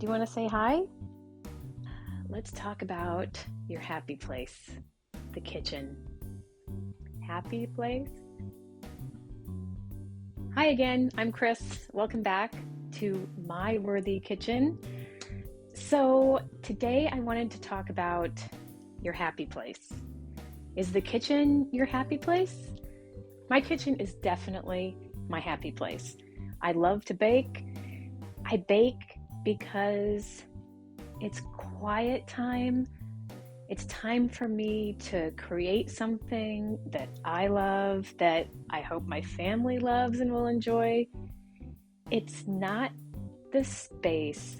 Do you want to say hi? Let's talk about your happy place, the kitchen. Happy place? Hi again, I'm Chris. Welcome back to My Worthy Kitchen. So today I wanted to talk about your happy place. Is the kitchen your happy place? My kitchen is definitely my happy place. I love to bake. I bake because it's quiet time. It's time for me to create something that I love, that I hope my family loves and will enjoy. It's not the space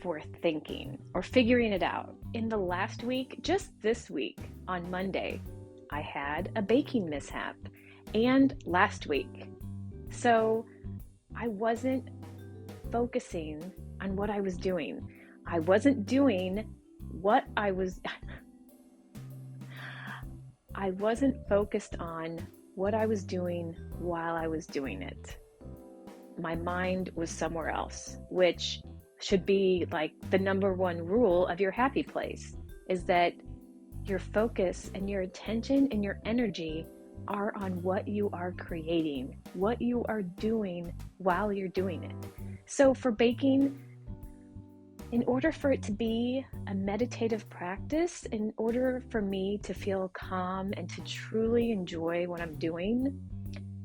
for thinking or figuring it out. In the last week, just this week, on Monday, I had a baking mishap, and last week. So I wasn't focusing on what I was doing. I wasn't doing what I wasn't focused on what I was doing while I was doing it. My mind was somewhere else, which should be like the number one rule of your happy place, is that your focus and your attention and your energy are on what you are creating, what you are doing while you're doing it. So for baking, in order for it to be a meditative practice, in order for me to feel calm and to truly enjoy what I'm doing,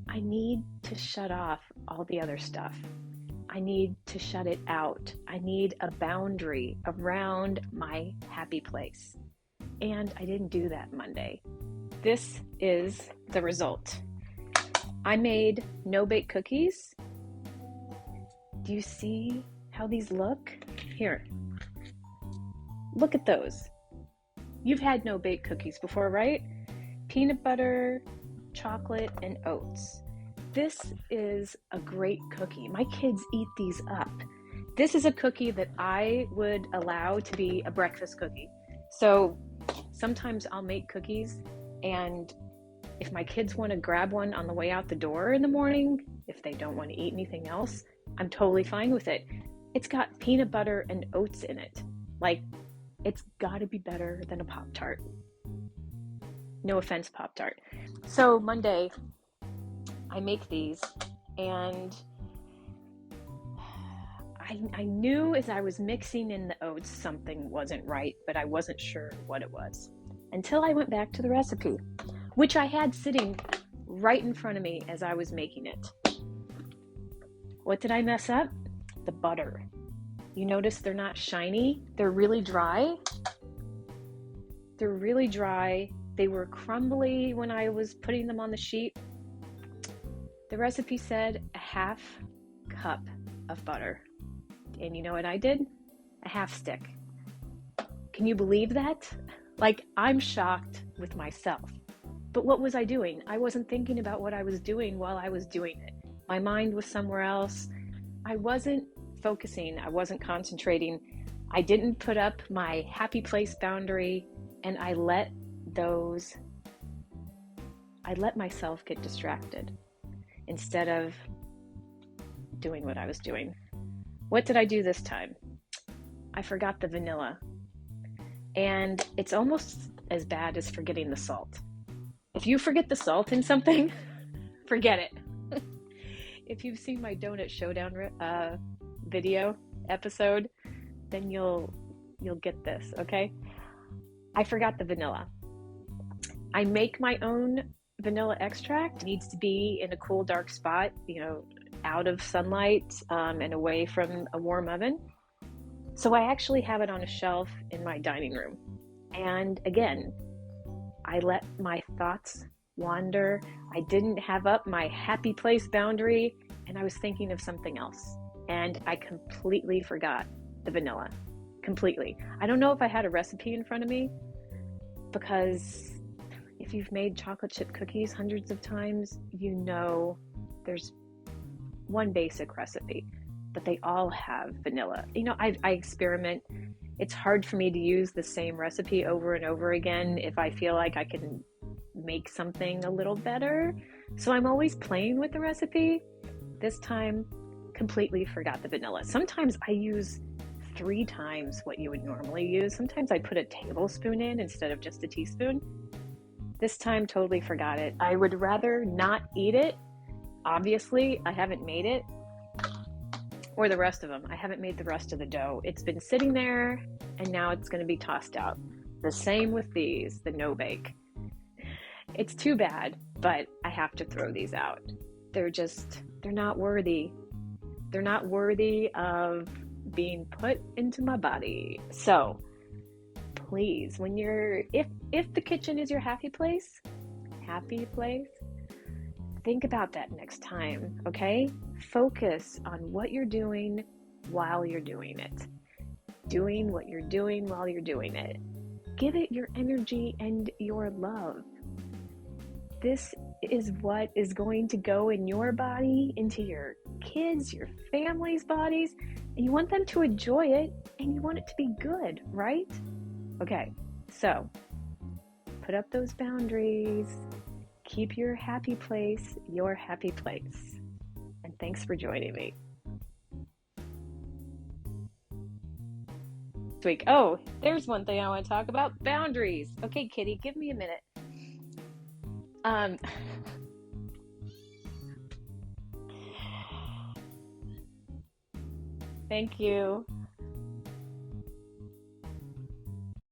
I need to shut off all the other stuff. I need to shut it out. I need a boundary around my happy place. And I didn't do that Monday. This is the result. I made no-bake cookies. Do you see how these look? Here, look at those. You've had no-bake cookies before, right? Peanut butter, chocolate, and oats. This is a great cookie. My kids eat these up. This is a cookie that I would allow to be a breakfast cookie. So sometimes I'll make cookies, and if my kids want to grab one on the way out the door in the morning, if they don't want to eat anything else, I'm totally fine with it. It's got peanut butter and oats in it. Like, it's got to be better than a Pop-Tart. No offense, Pop-Tart. So Monday, I make these, and I knew as I was mixing in the oats something wasn't right, but I wasn't sure what it was until I went back to the recipe, which I had sitting right in front of me as I was making it. What did I mess up? The butter. You notice they're not shiny. They're really dry. They're really dry. They were crumbly when I was putting them on the sheet. The recipe said a half cup of butter. And you know what I did? A half stick. Can you believe that? Like, I'm shocked with myself. But what was I doing? I wasn't thinking about what I was doing while I was doing it. My mind was somewhere else. I wasn't focusing. I wasn't concentrating. I didn't put up my happy place boundary, and I let myself get distracted instead of doing what I was doing. What did I do this time? I forgot the vanilla. And it's almost as bad as forgetting the salt. If you forget the salt in something, forget it. If you've seen my Donut Showdown video episode, then you'll get this, okay? I forgot the vanilla. I make my own vanilla extract. It needs to be in a cool, dark spot, out of sunlight and away from a warm oven. So I actually have it on a shelf in my dining room. And again, I let my thoughts wander. I didn't have up my happy place boundary, and I was thinking of something else. And I completely forgot the vanilla. Completely. I don't know if I had a recipe in front of me, because if you've made chocolate chip cookies hundreds of times, you know there's one basic recipe, but they all have vanilla. I experiment. It's hard for me to use the same recipe over and over again if I feel like I can make something a little better. So I'm always playing with the recipe. This time, completely forgot the vanilla. Sometimes I use 3 times what you would normally use. Sometimes I put a tablespoon in instead of just a teaspoon. This time, totally forgot it. I would rather not eat it. Obviously, I haven't made it, or the rest of them. I haven't made the rest of the dough. It's been sitting there, and now it's going to be tossed out. The same with these, the no-bake. It's too bad, but I have to throw these out. They're not worthy. They're not worthy of being put into my body. So, please, if the kitchen is your happy place, think about that next time, okay? Focus on what you're doing while you're doing it. Doing what you're doing while you're doing it. Give it your energy and your love. This is what is going to go in your body, into your kids, your family's bodies, and you want them to enjoy it, and you want it to be good, right? Okay, so put up those boundaries. Keep your happy place your happy place. And thanks for joining me. This week, there's one thing I want to talk about, boundaries. Okay, Kitty, give me a minute. Thank you.